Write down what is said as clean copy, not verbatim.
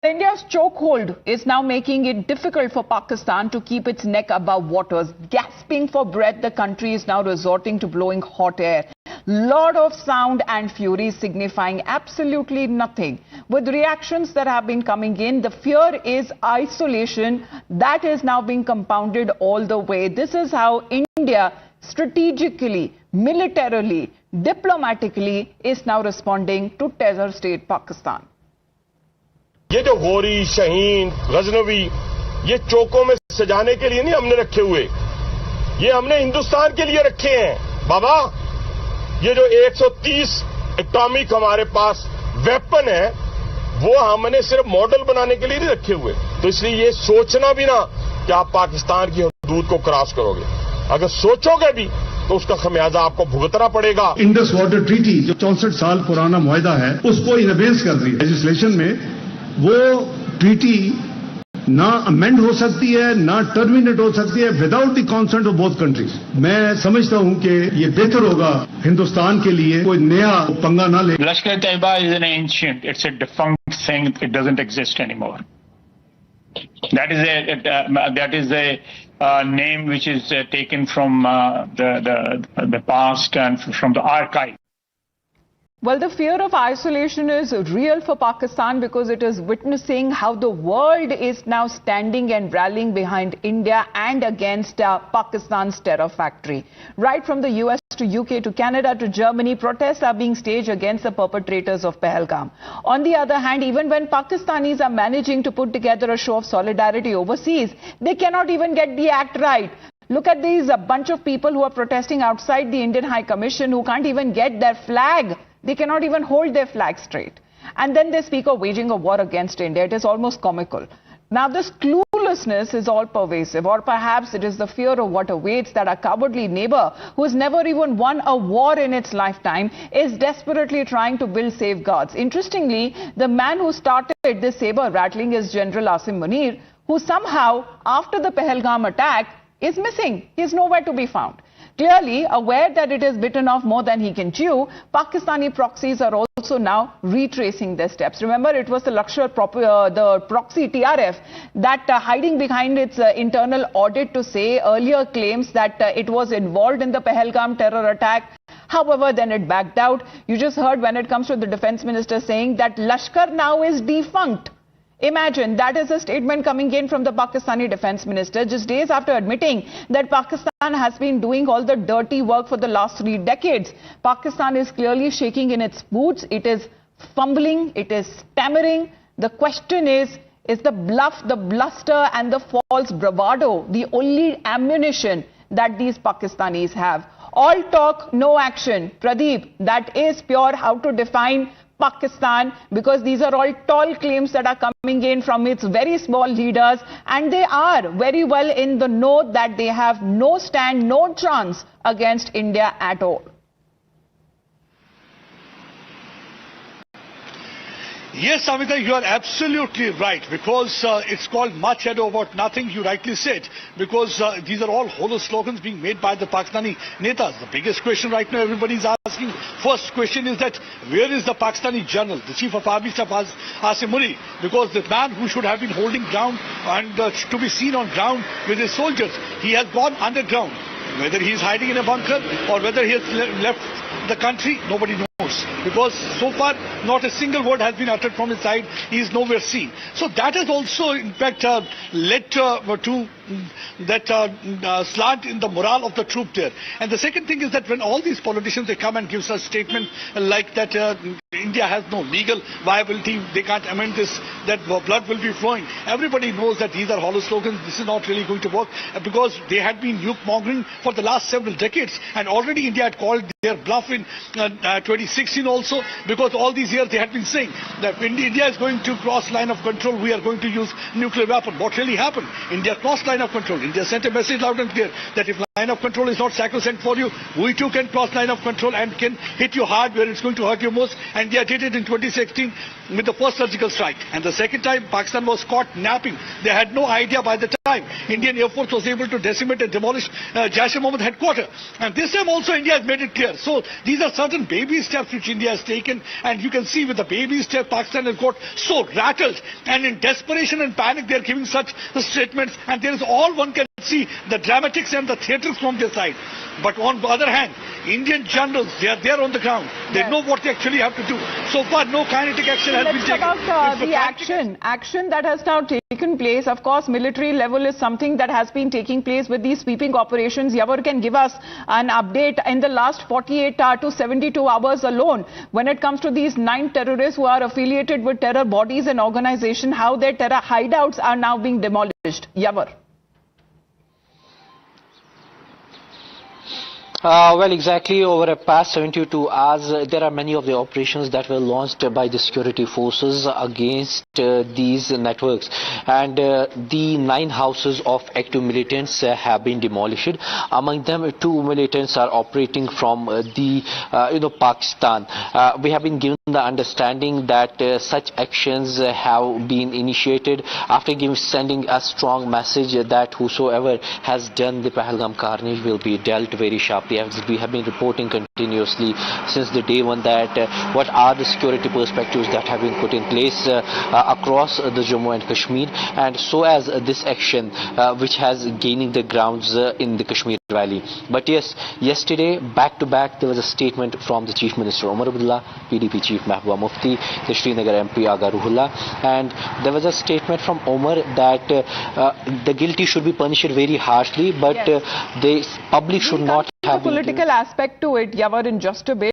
India's chokehold is now making it difficult for Pakistan to keep its neck above waters. Gasping for breath, the country is now resorting to blowing hot air. Lot of sound and fury signifying absolutely nothing. With reactions that have been coming in, the fear is isolation that is now being compounded all the way. This is how India strategically, militarily, diplomatically is now responding to terror state Pakistan. ये जो गोरी, शहीन, गजनवी, ये चौकों में सजाने के लिए नहीं हमने रखे हुए, ये हमने हिंदुस्तान के लिए रखे हैं। बाबा, ये जो 130 एटॉमिक हमारे पास वेपन है, वो हमने सिर्फ मॉडल बनाने के लिए नहीं रखे हुए। तो इसलिए ये सोचना भी ना कि आप पाकिस्तान की हदूद को क्रॉस करोगे। अगर सोचोगे भी तो उसका खमियाजा आपको भुगतना पड़ेगा। इंडस वाटर ट्रीटी जो 64 साल पुराना मुआहदा है, उसको इनवेंस कर दी लेजिस्लेशन में। वो ट्रीटी ना अमेंड हो सकती है, ना टर्मिनेट हो सकती है without the consent of both countries. मैं समझता हूं कि ये बेहतर होगा हिंदुस्तान के लिए, कोई नया पंगा ना ले। Lashkar-e-Taiba is an ancient, it's a defunct thing, it doesn't exist anymore. That is a name which is taken from the past and from the archive. Well, the fear of isolation is real for Pakistan because it is witnessing how the world is now standing and rallying behind India and against Pakistan's terror factory. Right from the US to UK to Canada to Germany, protests are being staged against the perpetrators of Pahalgam. On the other hand, even when Pakistanis are managing to put together a show of solidarity overseas, they cannot even get the act right. Look at these a bunch of people who are protesting outside the Indian High Commission who can't even get their flag. They cannot even hold their flag straight. And then they speak of waging a war against India. It is almost comical. Now this cluelessness is all pervasive, or perhaps it is the fear of what awaits that our cowardly neighbor, who has never even won a war in its lifetime, is desperately trying to build safeguards. Interestingly, the man who started this saber rattling is General Asim Munir, who somehow, after the Pahalgam attack, is missing. He is nowhere to be found. Clearly aware that it has bitten off more than he can chew, Pakistani proxies are also now retracing their steps. Remember, it was the the proxy TRF that hiding behind its internal audit to say earlier claims that it was involved in the Pahalgam terror attack. However, then it backed out. You just heard when it comes to the defense minister saying that Lashkar now is defunct. Imagine, that is a statement coming in from the Pakistani defense minister just days after admitting that Pakistan has been doing all the dirty work for the last 3 decades. Pakistan is clearly shaking in its boots. It is fumbling. It is stammering. The question is the bluff, the bluster and the false bravado the only ammunition that these Pakistanis have? All talk, no action. Pradeep, that is pure how to define Pakistan, because these are all tall claims that are coming in from its very small leaders, and they are very well in the know that they have no stand, no chance against India at all. Yes, Amita, you are absolutely right, because it's called much ado about nothing, you rightly said, because these are all hollow slogans being made by the Pakistani netas. The biggest question right now everybody is asking, first question is that where is the Pakistani general, the chief of army staff Asim Munir, because the man who should have been holding ground and to be seen on ground with his soldiers, he has gone underground. Whether he is hiding in a bunker or whether he has left the country, nobody knows. Because so far not a single word has been uttered from his side. He is nowhere seen. So that has also in fact led to that slant in the morale of the troop there. And the second thing is that when all these politicians, they come and give us a statement like that India has no legal viability, they can't amend this, that blood will be flowing. Everybody knows that these are hollow slogans. This is not really going to work because they had been yoke-mongering for the last several decades, and already India had called their bluff in 2016 also, because all these years they had been saying that when India is going to cross line of control, we are going to use nuclear weapon. What really happened? India crossed line of control. India sent a message loud and clear that if line of control is not sacrosanct for you. We too can cross line of control and can hit you hard where it's going to hurt you most. And India did it in 2016 with the first surgical strike. And the second time, Pakistan was caught napping. They had no idea by the time Indian Air Force was able to decimate and demolish Jaish-e-Mohammed headquarters. And this time also India has made it clear. So these are certain baby steps which India has taken. And you can see with the baby step, Pakistan has got so rattled. And in desperation and panic, they are giving such statements. And there is all one can see the dramatics and the theatrics from their side. But on the other hand, Indian generals, they are there on the ground. They know what they actually have to do. So far, no kinetic action has been taken. About the action that has now taken place. Of course, military level is something that has been taking place with these sweeping operations. Yawar can give us an update in the last 48 to 72 hours alone when it comes to these 9 terrorists who are affiliated with terror bodies and organizations, how their terror hideouts are now being demolished. Yawar. Well, exactly over a past 72 hours, there are many of the operations that were launched by the security forces against these networks. And the 9 houses of active militants have been demolished. Among them, 2 militants are operating from Pakistan. We have been given the understanding that such actions have been initiated after sending a strong message that whosoever has done the Pahalgam carnage will be dealt very sharply. We have been reporting continuously since the day one that what are the security perspectives that have been put in place across the Jammu and Kashmir, and so as this action which has gaining the grounds in the Kashmir Valley. But yes, yesterday back to back there was a statement from the Chief Minister Omar Abdullah, PDP Chief Mahbooba Mufti, the Srinagar MP Agha Ruhullah, and there was a statement from Omar that the guilty should be punished very harshly, but the public should not have political aspect to it, Yawar, in just a bit.